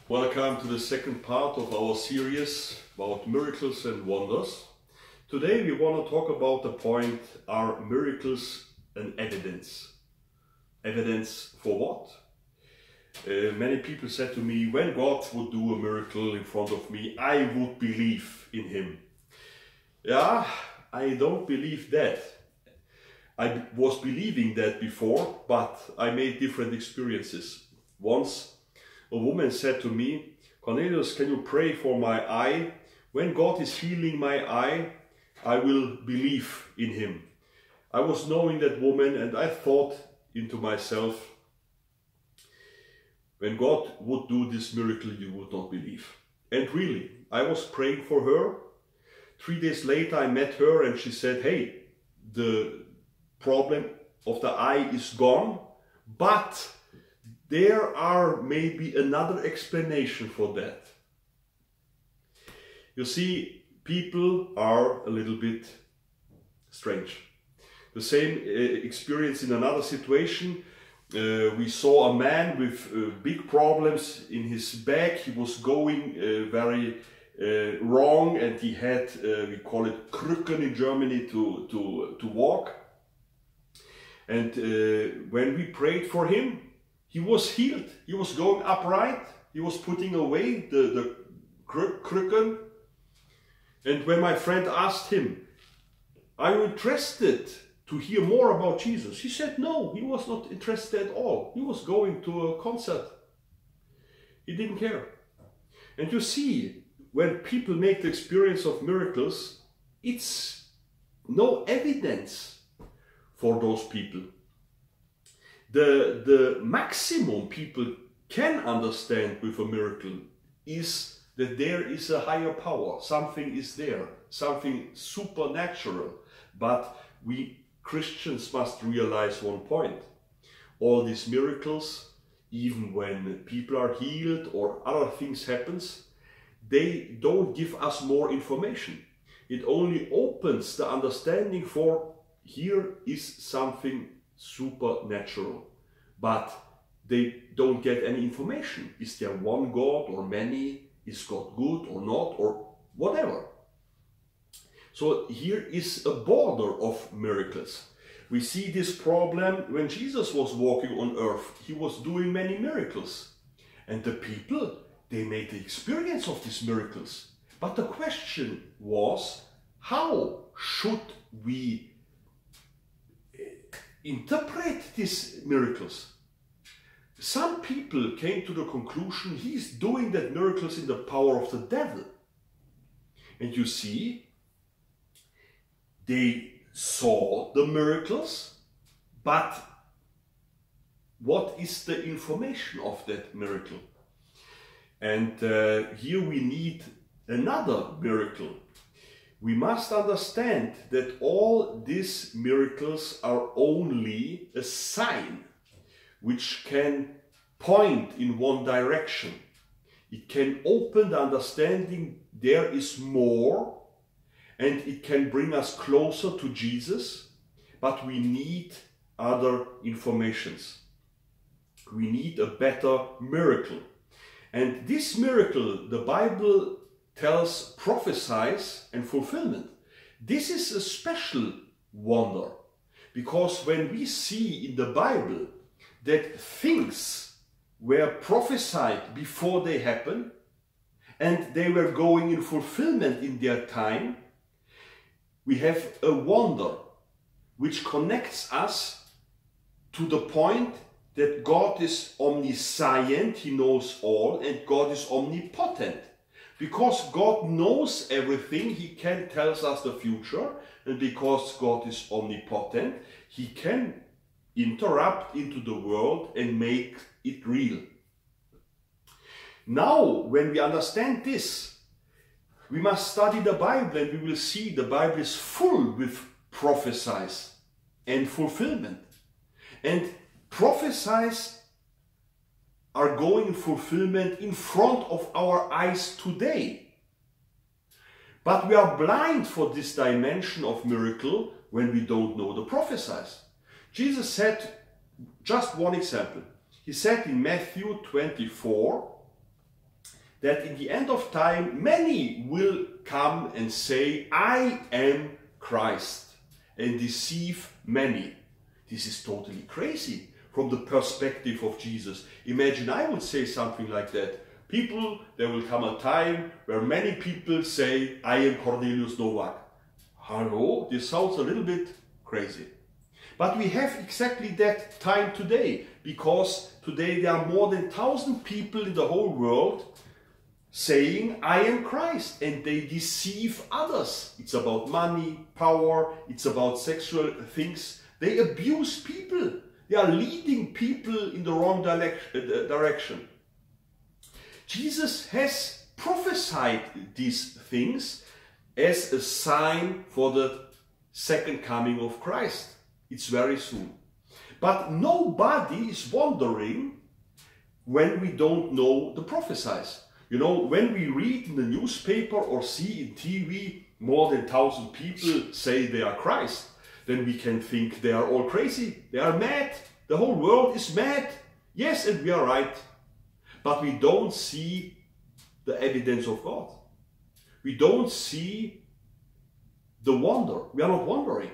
Welcome to the second part of our series about miracles and wonders. Today we want to talk about the point, are miracles an evidence? Evidence for what? Many people said to me, when God would do a miracle in front of me, I would believe in him. Yeah, I don't believe that. I was believing that before, but I made different experiences. Once a woman said to me, Cornelius, can you pray for my eye? When God is healing my eye, I will believe in him. I was knowing that woman and I thought into myself, when God would do this miracle, you would not believe. And really, I was praying for her. 3 days later, I met her and she said, hey, the problem of the eye is gone, but there are maybe another explanation for that. You see, people are a little bit strange. The same experience in another situation. We saw a man with big problems in his back. He was going very wrong and he had, we call it Krücken in Germany, to walk. And when we prayed for him, he was healed. He was going upright. He was putting away the Krücken. And when my friend asked him, are you interested to hear more about Jesus? He said no, he was not interested at all. He was going to a concert. He didn't care. And you see, when people make the experience of miracles, it's no evidence for those people. The maximum people can understand with a miracle is that there is a higher power. Something is there, something supernatural. But we Christians must realize one point. All these miracles, even when people are healed or other things happens, they don't give us more information. It only opens the understanding for here is something supernatural, but they don't get any information. Is there one God or many? Is God good or not, or whatever? So here is a border of miracles. We see this problem when Jesus was walking on earth. He was doing many miracles. And the people, they made the experience of these miracles. But the question was, how should we interpret these miracles? Some people came to the conclusion he's doing that miracles in the power of the devil. And you see, they saw the miracles, but what is the information of that miracle? And here we need another miracle. We must understand that all these miracles are only a sign which can point in one direction. It can open the understanding there is more, and it can bring us closer to Jesus, but we need other informations. We need a better miracle. And this miracle, the Bible tells, prophesies and fulfillment. This is a special wonder, because when we see in the Bible that things were prophesied before they happened and they were going in fulfillment in their time, we have a wonder which connects us to the point that God is omniscient, he knows all, and God is omnipotent. Because God knows everything, he can tell us the future, and because God is omnipotent, he can interrupt into the world and make it real. Now, when we understand this, we must study the Bible, and we will see the Bible is full with prophecies and fulfillment. And prophecies are going in fulfillment in front of our eyes today. But we are blind for this dimension of miracle when we don't know the prophecies. Jesus said, just one example. He said in Matthew 24, that in the end of time, many will come and say, I am Christ, and deceive many. This is totally crazy from the perspective of Jesus. Imagine I would say something like that. People, there will come a time where many people say, I am Kornelius Novak. Hello, this sounds a little bit crazy. But we have exactly that time today, because today there are more than 1,000 people in the whole world saying, I am Christ, and they deceive others. It's about money, power, it's about sexual things. They abuse people. They are leading people in the wrong direction. Jesus has prophesied these things as a sign for the second coming of Christ. It's very soon. But nobody is wondering when we don't know the prophecies. You know, when we read in the newspaper or see in TV more than 1,000 people say they are Christ, then we can think they are all crazy. They are mad. The whole world is mad. Yes, and we are right. But we don't see the evidence of God. We don't see the wonder. We are not wondering.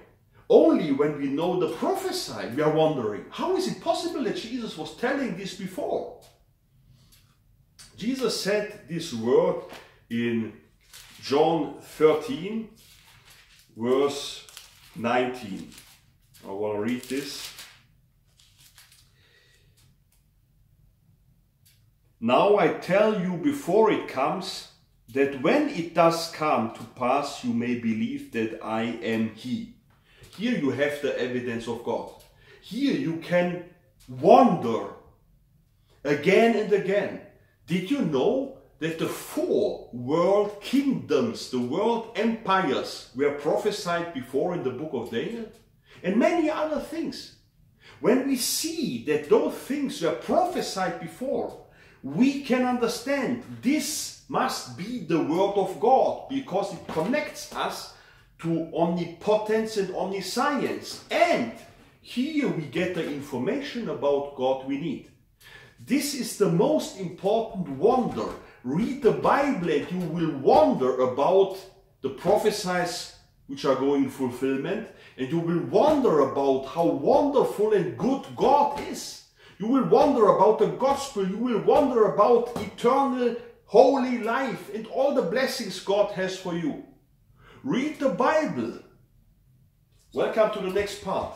Only when we know the prophecy, we are wondering, how is it possible that Jesus was telling this before? Jesus said this word in John 13, verse 19. I want to read this. Now I tell you before it comes, that when it does come to pass, you may believe that I am He. Here you have the evidence of God. Here you can wonder again and again. Did you know that the 4 world kingdoms, the world empires, were prophesied before in the book of Daniel? And many other things. When we see that those things were prophesied before, we can understand this must be the word of God, because it connects us to omnipotence and omniscience. And here we get the information about God we need. This is the most important wonder. Read the Bible and you will wonder about the prophecies which are going in fulfillment, and you will wonder about how wonderful and good God is. You will wonder about the gospel. You will wonder about eternal holy life and all the blessings God has for you. Read the Bible. Welcome to the next part.